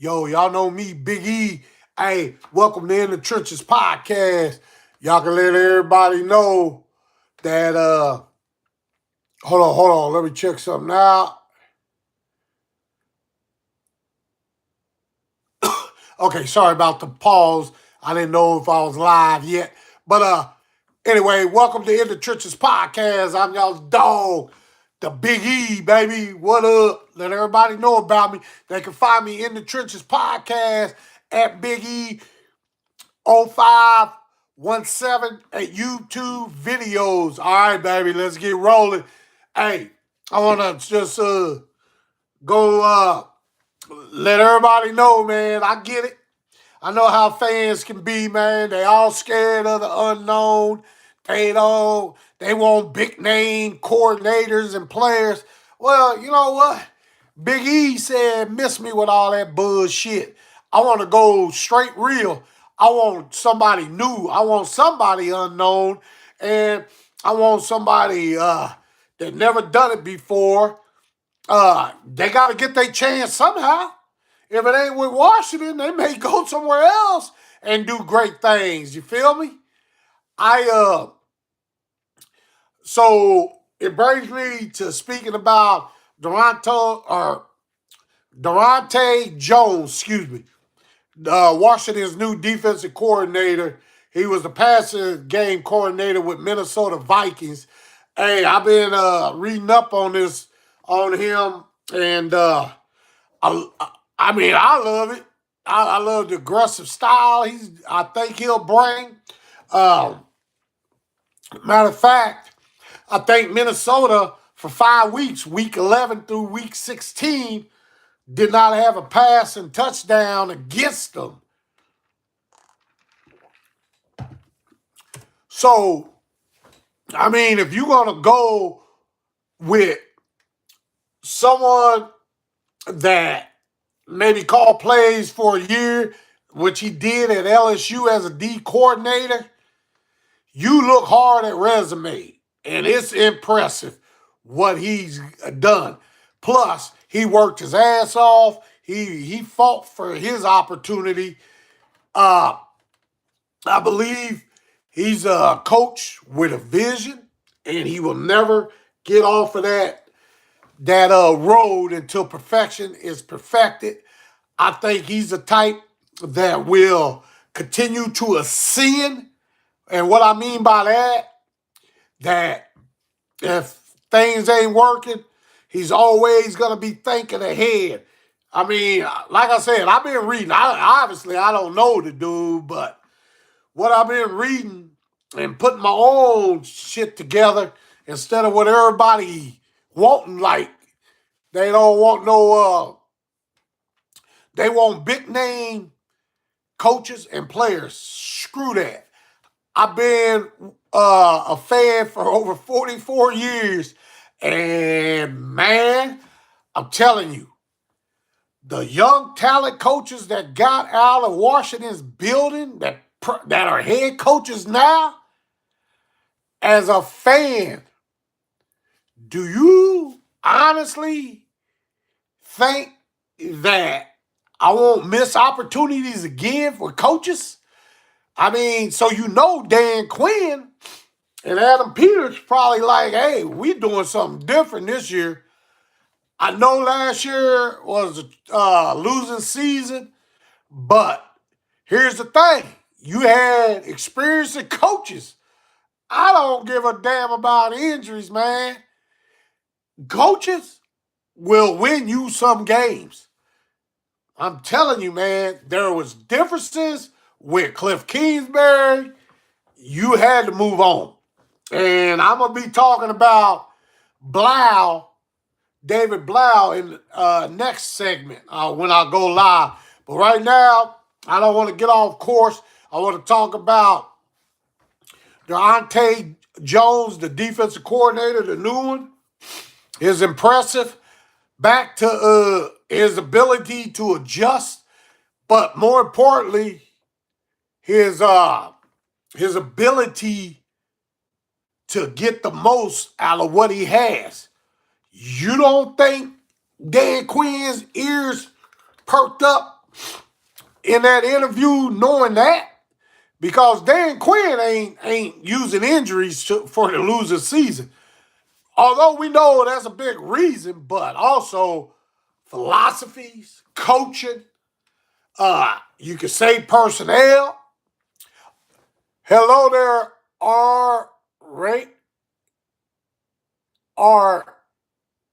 Yo, y'all know me, Big E. Hey, welcome to In the Trenches podcast. Y'all can let everybody know that hold on, let me check something out. Okay, sorry about the pause. I didn't know if I was live yet. But anyway, welcome to In the Trenches podcast. I'm y'all's dog, the Big E, baby. What up? Let everybody know about me. They can find me In the Trenches podcast at Big E 0517 at YouTube videos. All right, baby, let's get rolling. Hey, I want to just go let everybody know, man. I get it. I know how fans can be, man. They all scared of the unknown. They want big name coordinators and players. Well, you know what? Big E said, miss me with all that bullshit. I want to go straight real. I want somebody new. I want somebody unknown. And I want somebody that never done it before. They got to get their chance somehow. If it ain't with Washington, they may go somewhere else and do great things. You feel me? So it brings me to speaking about Daronte Jones, excuse me, Washington's new defensive coordinator. He was the passing game coordinator with Minnesota Vikings. Hey, I've been reading up on this on him, and I, I love it. I love the aggressive style. I think he'll bring. Um, Matter of fact, I think Minnesota for 5 weeks, week 11 through week 16, did not have a pass and touchdown against them. So, if you're going to go with someone that maybe call plays for a year, which he did at LSU as a D coordinator, you look hard at resume, and it's impressive what he's done. Plus, he worked his ass off. He fought for his opportunity. I believe he's a coach with a vision, and he will never get off of that road until perfection is perfected. I think he's the type that will continue to ascend. And what I mean by that if things ain't working, he's always going to be thinking ahead. Like I said, I've been reading. Obviously, I don't know the dude, but what I've been reading and putting my own shit together instead of what everybody wanting, like they don't want they want big name coaches and players. Screw that. I've been a fan for over 44 years, and man, I'm telling you, the young talent coaches that got out of Washington's building that are head coaches now, as a fan, do you honestly think that I won't miss opportunities again for coaches? So Dan Quinn and Adam Peters probably like, hey, we doing something different this year. I know last year was a losing season, but here's the thing. You had experienced coaches. I don't give a damn about injuries, man. Coaches will win you some games. I'm telling you, man, there was differences with Cliff Kingsbury. You had to move on. And I'm going to be talking about David Blau in next segment when I go live. But right now, I don't want to get off course. I want to talk about Daronte Jones, the defensive coordinator, the new one, is impressive. Back to his ability to adjust, but more importantly, his ability to get the most out of what he has. You don't think Dan Quinn's ears perked up in that interview knowing that? Because Dan Quinn ain't using injuries for the loser season. Although we know that's a big reason, but also philosophies, coaching, you could say personnel. Hello there, R.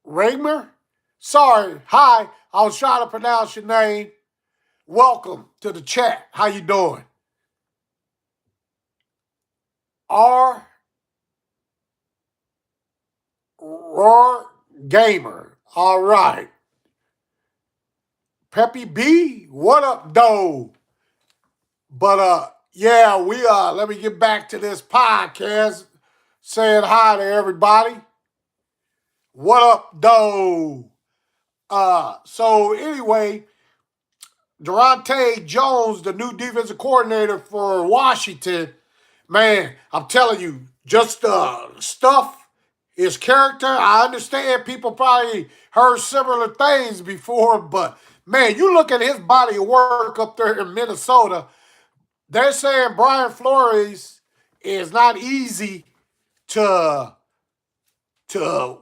Raymer. Sorry, hi. I was trying to pronounce your name. Welcome to the chat. How you doing? R. Gamer. All right. Peppy B, what up, though? But yeah, let me get back to this podcast. Saying hi to everybody. What up, though? So anyway, Daronte Jones, the new defensive coordinator for Washington, man, I'm telling you, just stuff, his character. I understand people probably heard similar things before, but man, you look at his body of work up there in Minnesota. They're saying Brian Flores is not easy to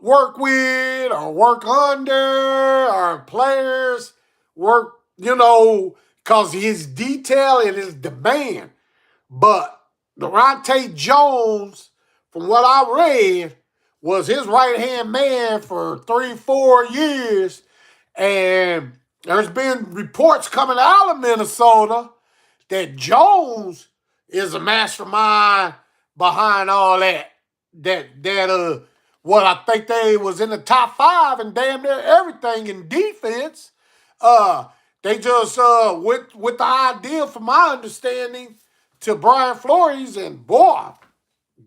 work with or work under or players work, because his detail and his demand. But Daronte Jones, from what I read, was his right-hand man for 3-4 years. And there's been reports coming out of Minnesota that Jones is a mastermind behind all that. What I think they was in the top 5 and damn near everything in defense. They just went with the idea, from my understanding, to Brian Flores, and boy,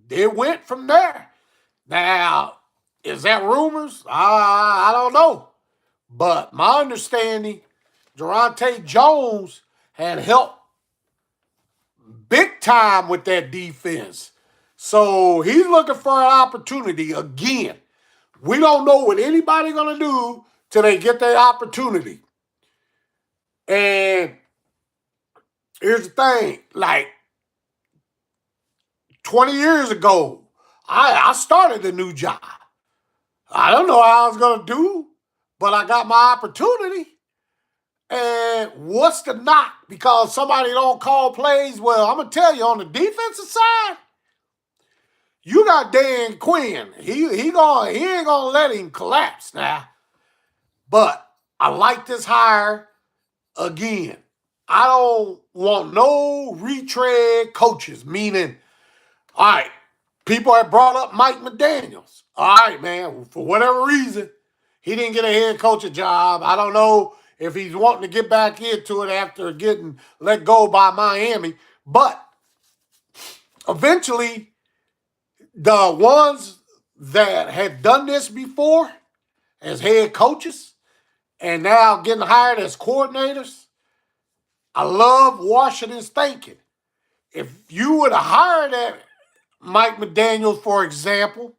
they went from there. Now, is that rumors? I don't know. But my understanding, Daronte Jones had helped big time with that defense. So he's looking for an opportunity again. We don't know what anybody's going to do till they get their opportunity. And here's the thing, like 20 years ago, I started a new job. I don't know how I was going to do, but I got my opportunity. And what's the knock? Because somebody don't call plays. Well, I'm going to tell you, on the defensive side, you got Dan Quinn. He ain't gonna let him collapse now. But I like this hire again. I don't want no retread coaches, meaning, all right, people have brought up Mike McDaniels. All right, man, for whatever reason, he didn't get a head coaching job. I don't know if he's wanting to get back into it after getting let go by Miami. But eventually, the ones that had done this before as head coaches and now getting hired as coordinators, I love Washington's thinking. If you would have hired that Mike McDaniels, for example,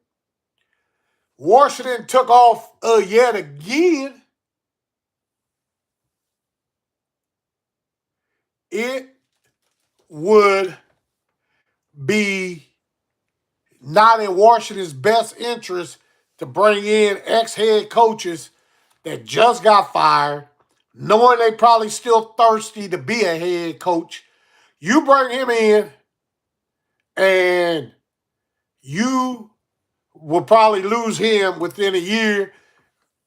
Washington took off yet again, it would be not in Washington's best interest to bring in ex-head coaches that just got fired, knowing they probably still thirsty to be a head coach. You bring him in, and you will probably lose him within a year.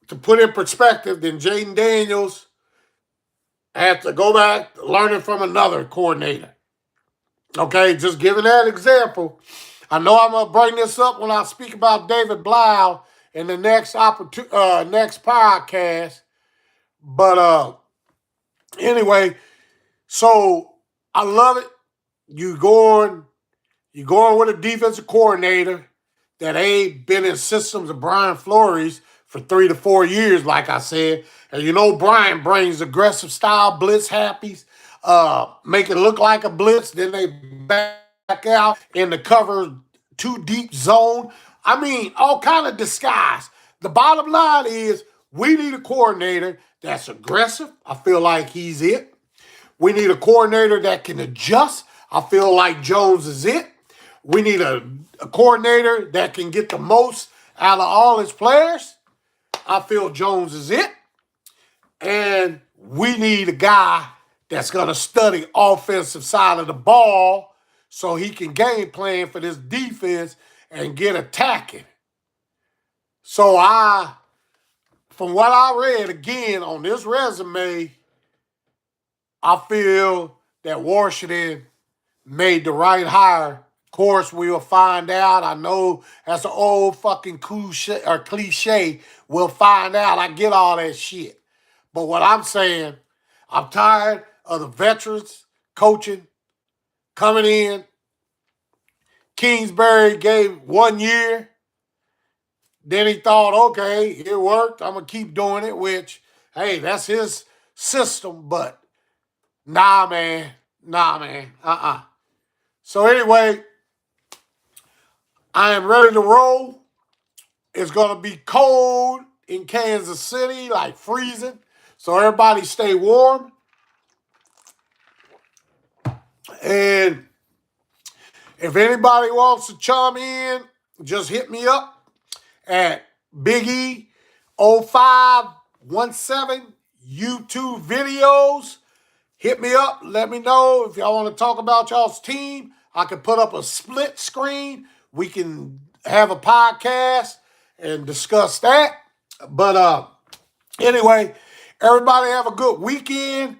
To put in perspective, then Jaden Daniels had to go back learning from another coordinator. Okay, just giving that example. I know I'm going to bring this up when I speak about David Blau in the next next podcast. But anyway, so I love it. You going with a defensive coordinator that ain't been in systems of Brian Flores for 3 to 4 years, like I said. And you know Brian brings aggressive style blitz happies, make it look like a blitz, then they back out in the cover 2 deep zone. I mean, all kind of disguise. The bottom line is we need a coordinator that's aggressive. I feel like he's it. We need a coordinator that can adjust. I feel like Jones is it. We need a coordinator that can get the most out of all his players. I feel Jones is it. And we need a guy that's going to study offensive side of the ball so he can game plan for this defense and get attacking. So from what I read again on this resume, I feel that Washington made the right hire. Of course, we'll find out. I know that's an old fucking cliche. We'll find out. I get all that shit. But what I'm saying, I'm tired of the veterans coaching, coming in. Kingsbury gave 1 year. Then he thought, okay, it worked. I'm going to keep doing it, which, hey, that's his system. But nah, man. So anyway, I am ready to roll. It's going to be cold in Kansas City, like freezing. So everybody stay warm. And if anybody wants to chime in, just hit me up at Big E 0517 YouTube videos. Hit me up. Let me know if y'all want to talk about y'all's team. I can put up a split screen. We can have a podcast and discuss that. But anyway, everybody have a good weekend.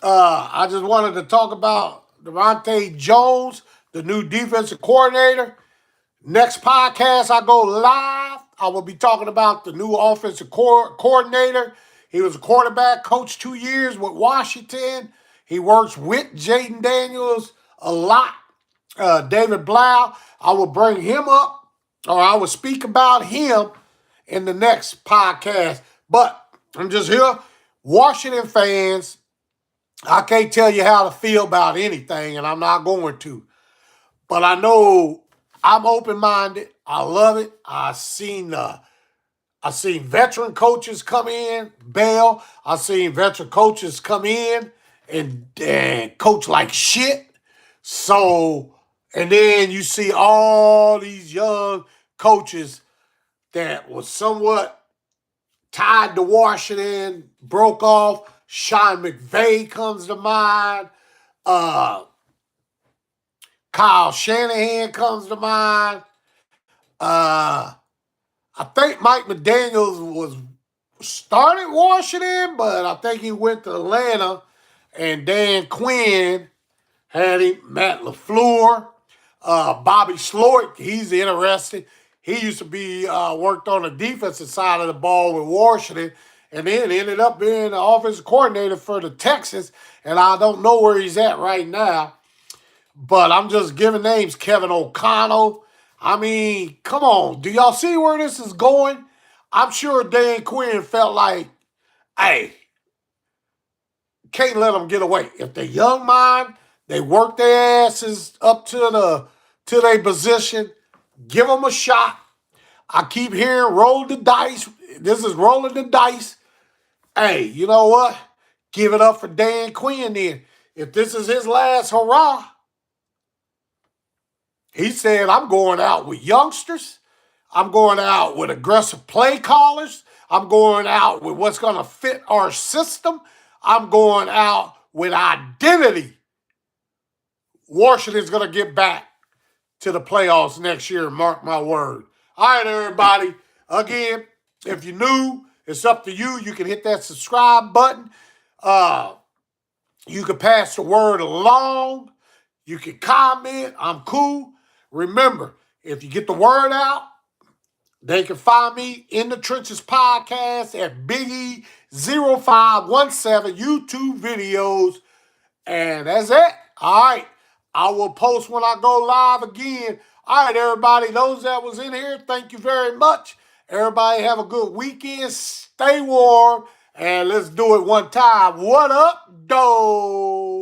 I just wanted to talk about Daronte Jones, the new defensive coordinator. Next podcast, I go live. I will be talking about the new offensive coordinator. He was a quarterback coach 2 years with Washington. He works with Jaden Daniels a lot. David Blau. I will bring him up, or I will speak about him in the next podcast. But I'm just here. Washington fans, I can't tell you how to feel about anything, and I'm not going to. But I know I'm open-minded. I love it. I seen veteran coaches come in, bail. I seen veteran coaches come in and coach like shit. So, and then you see all these young coaches that was somewhat tied to Washington, broke off. Sean McVay comes to mind. Kyle Shanahan comes to mind. I think Mike McDaniels was started Washington, but I think he went to Atlanta. And Dan Quinn had him. Matt LaFleur, Bobby Sloyd, he's interesting. He used to be worked on the defensive side of the ball with Washington, and then ended up being the offensive coordinator for the Texans. And I don't know where he's at right now. But I'm just giving names. Kevin O'Connell. I mean, come on. Do y'all see where this is going? I'm sure Dan Quinn felt like, hey, can't let them get away. If they're young mind, they work their asses up to their position. Give them a shot. I keep hearing roll the dice. This is rolling the dice. Hey, you know what? Give it up for Dan Quinn then. If this is his last hurrah, he said, I'm going out with youngsters. I'm going out with aggressive play callers. I'm going out with what's going to fit our system. I'm going out with identity. Washington's going to get back to the playoffs next year, mark my word. All right, everybody. Again, if you're new, it's up to you. You can hit that subscribe button. You can pass the word along. You can comment. I'm cool. Remember, if you get the word out, they can find me in the Trenches podcast at Big E 0517 YouTube videos. And that's it. All right. I will post when I go live again. All right, everybody. Those that was in here, thank you very much. Everybody have a good weekend. Stay warm. And let's do it one time. What up, though?